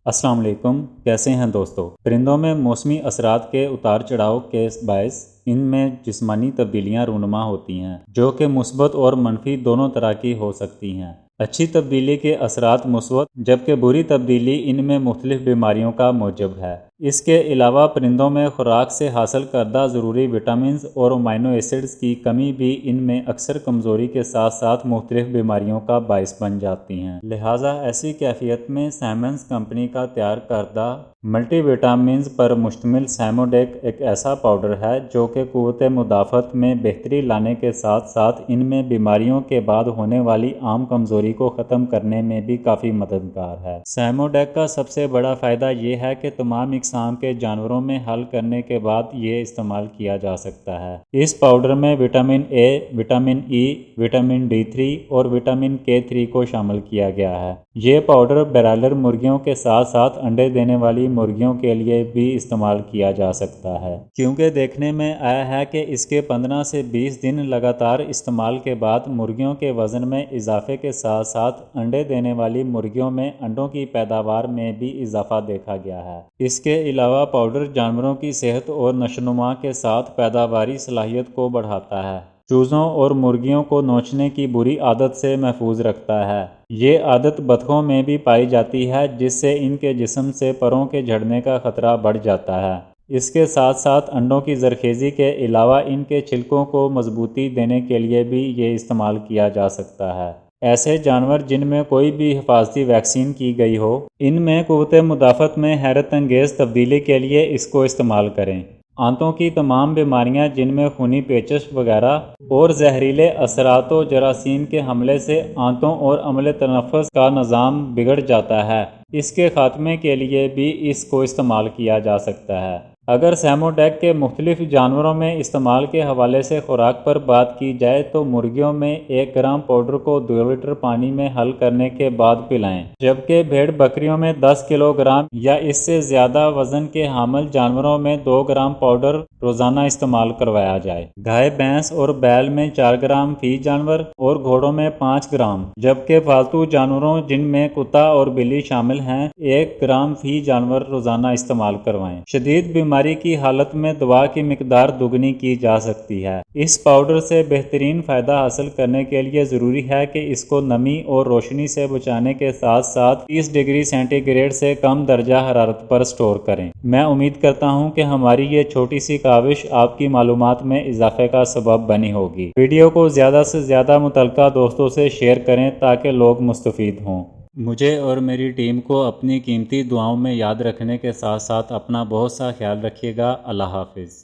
अस्सलाम वालेकुम, कैसे हैं दोस्तों। परिंदों में मौसमी असरात के उतार चढ़ाव के बायस इनमें जिस्मानी तब्दीलियां रूनुमा होती हैं, जो कि मुस्बत और मनफी दोनों तरह की हो सकती हैं। अच्छी तब्दीली के असरात मुस्बत, जबकि बुरी तब्दीली इनमें मुख्तलिफ बीमारियों का मूजब है। इसके अलावा परिंदों में खुराक से हासिल करदा ज़रूरी विटामिन और अमीनो एसिड्स की कमी भी इनमें अक्सर कमज़ोरी के साथ साथ मुख्तलिफ बीमारियों का बायस बन जाती हैं। लिहाजा ऐसी कैफियत में साइमंस कंपनी का तैयार करदा मल्टी विटामिन पर मुश्तमिल सैमोडेक एक ऐसा पाउडर है जो कि क़ुव्वत मुदाफ़त में बेहतरी लाने के साथ साथ इनमें बीमारियों के बाद होने वाली आम कमज़ोरी को ख़त्म करने में भी काफ़ी मददगार है। सैमोडेक का सबसे बड़ा फ़ायदा ये है कि तमाम इकसाम के जानवरों में हल करने के बाद ये इस्तेमाल किया जा सकता है। इस पाउडर में vitamin A, vitamin E, vitamin D3 और विटामिन K3 को शामिल किया गया है। ये पाउडर ब्रायलर मुर्गियों के साथ साथ अंडे देने वाली मुर्गियों के लिए भी इस्तेमाल किया जा सकता है, क्योंकि देखने में आया है कि इसके 15 से 20 दिन लगातार इस्तेमाल के बाद मुर्गियों के वज़न में इजाफे के साथ साथ अंडे देने वाली मुर्गियों में अंडों की पैदावार में भी इजाफा देखा गया है। इसके अलावा पाउडर जानवरों की सेहत और नशोनुमा के साथ पैदावारी सलाहियत को बढ़ाता है, चूज़ों और मुर्गियों को नोचने की बुरी आदत से महफूज रखता है। ये आदत बतखों में भी पाई जाती है, जिससे इनके जिस्म से परों के झड़ने का खतरा बढ़ जाता है। इसके साथ साथ अंडों की जरखेज़ी के अलावा इनके छिलकों को मजबूती देने के लिए भी ये इस्तेमाल किया जा सकता है। ऐसे जानवर जिनमें कोई भी हिफाजती वैक्सीन की गई हो, इनमें क़ुव्वत मुदाफ़त में हैरत अंगेज़ तब्दीली के लिए इसको इस्तेमाल करें। आंतों की तमाम बीमारियां जिनमें खूनी पेचश वगैरह और जहरीले असरात व जरासीम के हमले से आंतों और अमले तनफ़्फ़ुस का निज़ाम बिगड़ जाता है, इसके ख़ात्मे के लिए भी इसको इस्तेमाल किया जा सकता है। अगर सैमोडेक के मुख्तलिफ जानवरों में इस्तेमाल के हवाले से खुराक पर बात की जाए तो मुर्गियों में 1 ग्राम पाउडर को 2 लीटर पानी में हल करने के बाद पिलाएं, जबकि भेड़ बकरियों में 10 किलोग्राम या इससे ज़्यादा वज़न के हामिल जानवरों में 2 ग्राम पाउडर रोज़ाना इस्तेमाल करवाया जाए। गाय, भैंस और बैल में 4 ग्राम फी जानवर और घोड़ों में 5 ग्राम, जबकि पालतू जानवरों जिनमें कुत्ता और बिल्ली शामिल हैं 1 ग्राम फी जानवर रोज़ाना इस्तेमाल करवाएं। शदीद बीमारी की हालत में दवा की मिकदार दुगनी की जा सकती है। इस पाउडर से बेहतरीन फ़ायदा हासिल करने के लिए ज़रूरी है कि इसको नमी और रोशनी से बचाने के साथ साथ 30 डिग्री सेंटीग्रेड से कम दर्जा हरारत पर स्टोर करें। मैं उम्मीद करता हूँ कि हमारी ये छोटी सी काविश आपकी मालूमात में इजाफे का सबब बनी होगी। वीडियो को ज़्यादा से ज़्यादा मुतल्लिका दोस्तों से शेयर करें ताकि लोग मुस्तफ़ीद हों। मुझे और मेरी टीम को अपनी कीमती दुआओं में याद रखने के साथ साथ अपना बहुत सा ख्याल रखिएगा। अल्लाह हाफिज़।